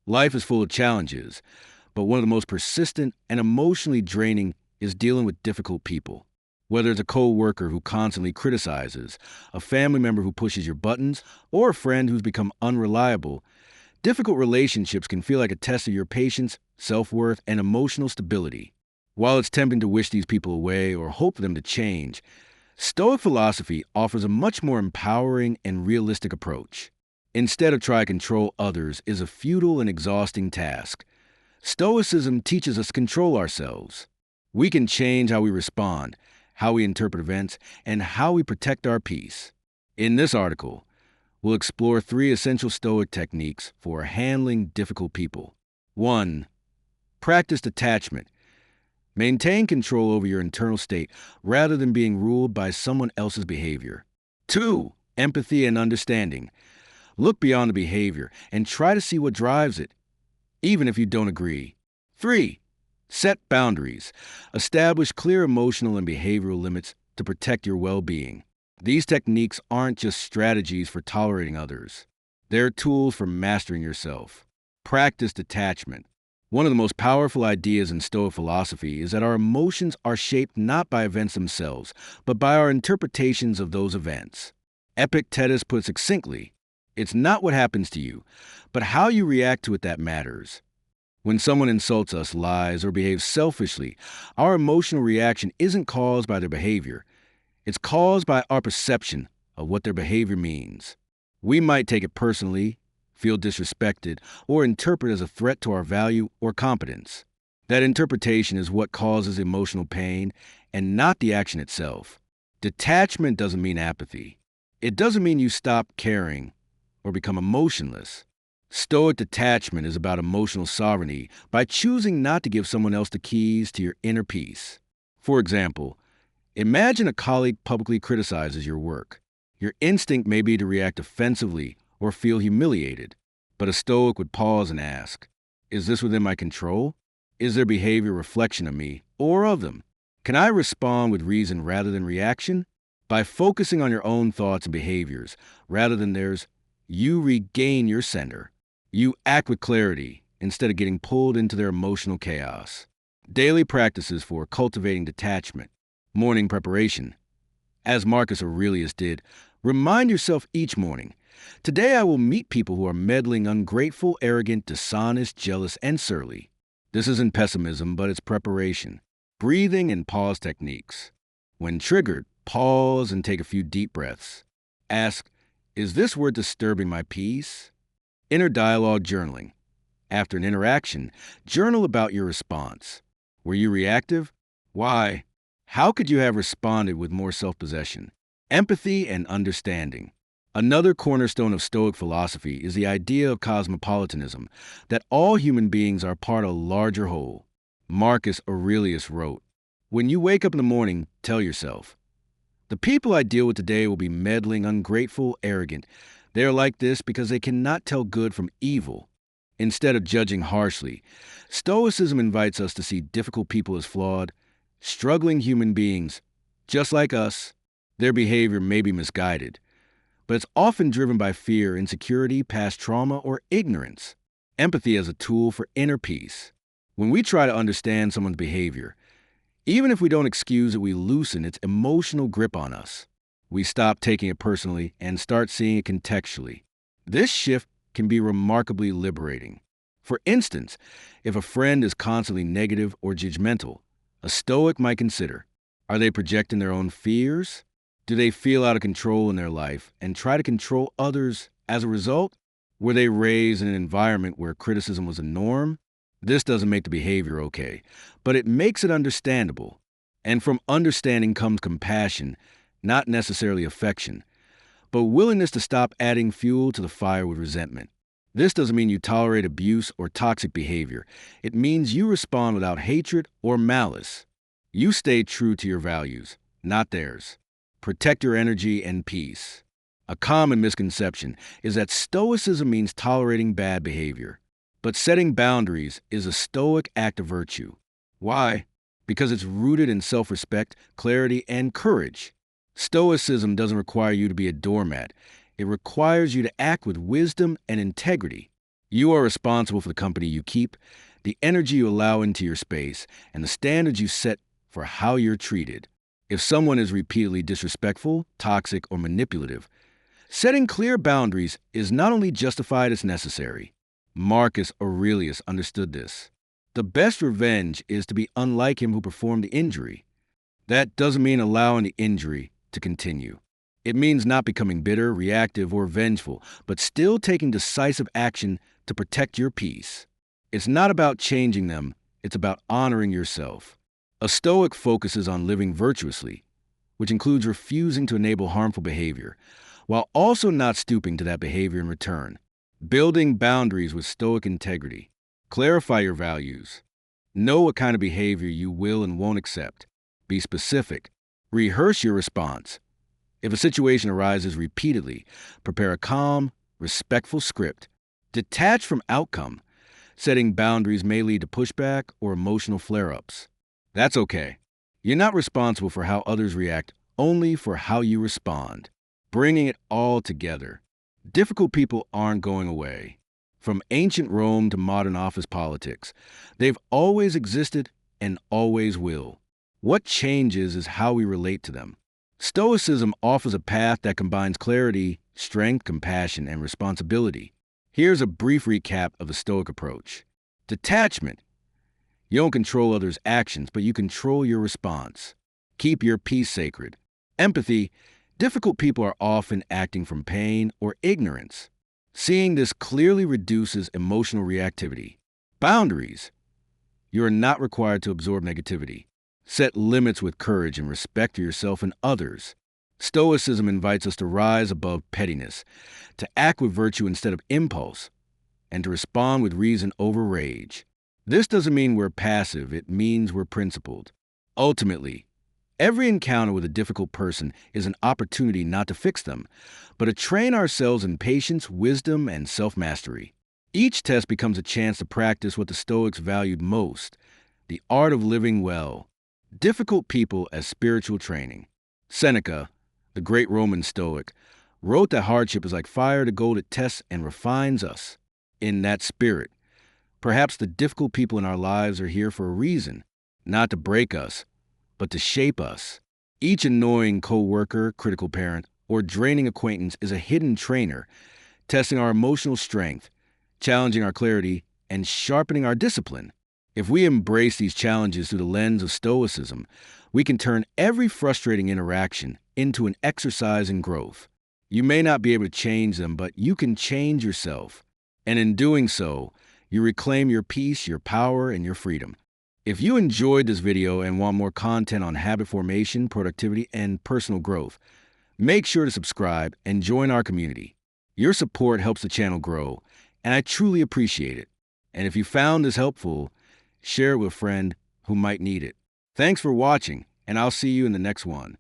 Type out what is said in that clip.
Life is full of challenges, but one of the most persistent and emotionally draining is dealing with difficult people. Whether it's a coworker who constantly criticizes, a family member who pushes your buttons, or a friend who's become unreliable, difficult relationships can feel like a test of your patience, self-worth, and emotional stability. While it's tempting to wish these people away or hope for them to change, Stoic philosophy offers a much more empowering and realistic approach. Instead of trying to control others is a futile and exhausting task. Stoicism teaches us to control ourselves. We can change how we respond, how we interpret events, and how we protect our peace. In this article, we'll explore 3 essential Stoic techniques for handling difficult people. 1. Practice detachment. Maintain control over your internal state rather than being ruled by someone else's behavior. 2. Empathy and understanding. Look beyond the behavior and try to see what drives it, even if you don't agree. 3. Set boundaries. Establish clear emotional and behavioral limits to protect your well-being. These techniques aren't just strategies for tolerating others. They're tools for mastering yourself. Practice detachment. One of the most powerful ideas in Stoic philosophy is that our emotions are shaped not by events themselves, but by our interpretations of those events. Epictetus put it succinctly, it's not what happens to you, but how you react to it that matters. When someone insults us, lies, or behaves selfishly, our emotional reaction isn't caused by their behavior. It's caused by our perception of what their behavior means. We might take it personally, feel disrespected, or interpret as a threat to our value or competence. That interpretation is what causes emotional pain and not the action itself. Detachment doesn't mean apathy. It doesn't mean you stop caring or become emotionless. Stoic detachment is about emotional sovereignty by choosing not to give someone else the keys to your inner peace. For example, imagine a colleague publicly criticizes your work. Your instinct may be to react offensively or feel humiliated, but a Stoic would pause and ask, is this within my control? Is their behavior a reflection of me or of them? Can I respond with reason rather than reaction? By focusing on your own thoughts and behaviors rather than theirs, you regain your center. You act with clarity instead of getting pulled into their emotional chaos. Daily practices for cultivating detachment. Morning preparation. As Marcus Aurelius did, remind yourself each morning, today I will meet people who are meddling, ungrateful, arrogant, dishonest, jealous, and surly. This isn't pessimism, but it's preparation. Breathing and pause techniques. When triggered, pause and take a few deep breaths. Ask, is this word disturbing my peace? Inner dialogue journaling. After an interaction, journal about your response. Were you reactive? Why? How could you have responded with more self-possession? Empathy and understanding. Another cornerstone of Stoic philosophy is the idea of cosmopolitanism, that all human beings are part of a larger whole. Marcus Aurelius wrote, when you wake up in the morning, tell yourself, the people I deal with today will be meddling, ungrateful, arrogant. They are like this because they cannot tell good from evil. Instead of judging harshly, Stoicism invites us to see difficult people as flawed, struggling human beings, just like us. Their behavior may be misguided, but it's often driven by fear, insecurity, past trauma, or ignorance. Empathy as a tool for inner peace. When we try to understand someone's behavior, even if we don't excuse it, we loosen its emotional grip on us. We stop taking it personally and start seeing it contextually. This shift can be remarkably liberating. For instance, if a friend is constantly negative or judgmental, a Stoic might consider, are they projecting their own fears? Do they feel out of control in their life and try to control others as a result? Were they raised in an environment where criticism was a norm? This doesn't make the behavior okay, but it makes it understandable. And from understanding comes compassion, not necessarily affection, but willingness to stop adding fuel to the fire with resentment. This doesn't mean you tolerate abuse or toxic behavior. It means you respond without hatred or malice. You stay true to your values, not theirs. Protect your energy and peace. A common misconception is that Stoicism means tolerating bad behavior. But setting boundaries is a Stoic act of virtue. Why? Because it's rooted in self-respect, clarity, and courage. Stoicism doesn't require you to be a doormat. It requires you to act with wisdom and integrity. You are responsible for the company you keep, the energy you allow into your space, and the standards you set for how you're treated. If someone is repeatedly disrespectful, toxic, or manipulative, setting clear boundaries is not only justified, it's necessary. Marcus Aurelius understood this. The best revenge is to be unlike him who performed the injury. That doesn't mean allowing the injury to continue. It means not becoming bitter, reactive, or vengeful, but still taking decisive action to protect your peace. It's not about changing them, it's about honoring yourself. A Stoic focuses on living virtuously, which includes refusing to enable harmful behavior, while also not stooping to that behavior in return. Building boundaries with Stoic integrity. Clarify your values. Know what kind of behavior you will and won't accept. Be specific. Rehearse your response. If a situation arises repeatedly, prepare a calm, respectful script. Detach from outcome. Setting boundaries may lead to pushback or emotional flare-ups. That's okay. You're not responsible for how others react, only for how you respond. Bringing it all together. Difficult people aren't going away. From ancient Rome to modern office politics, they've always existed and always will. What changes is how we relate to them. Stoicism offers a path that combines clarity, strength, compassion, and responsibility. Here's a brief recap of the Stoic approach. Detachment. You don't control others' actions, but you control your response. Keep your peace sacred. Empathy. Difficult people are often acting from pain or ignorance. Seeing this clearly reduces emotional reactivity. Boundaries. You are not required to absorb negativity. Set limits with courage and respect for yourself and others. Stoicism invites us to rise above pettiness, to act with virtue instead of impulse, and to respond with reason over rage. This doesn't mean we're passive, it means we're principled. Ultimately, every encounter with a difficult person is an opportunity not to fix them, but to train ourselves in patience, wisdom, and self-mastery. Each test becomes a chance to practice what the Stoics valued most, the art of living well. Difficult people as spiritual training. Seneca, the great Roman Stoic, wrote that hardship is like fire to gold. It tests and refines us. In that spirit, perhaps the difficult people in our lives are here for a reason, not to break us, but to shape us. Each annoying coworker, critical parent, or draining acquaintance is a hidden trainer, testing our emotional strength, challenging our clarity, and sharpening our discipline. If we embrace these challenges through the lens of Stoicism, we can turn every frustrating interaction into an exercise in growth. You may not be able to change them, but you can change yourself. And in doing so, you reclaim your peace, your power, and your freedom. If you enjoyed this video and want more content on habit formation, productivity, and personal growth, make sure to subscribe and join our community. Your support helps the channel grow, and I truly appreciate it. And if you found this helpful, share it with a friend who might need it. Thanks for watching, and I'll see you in the next one.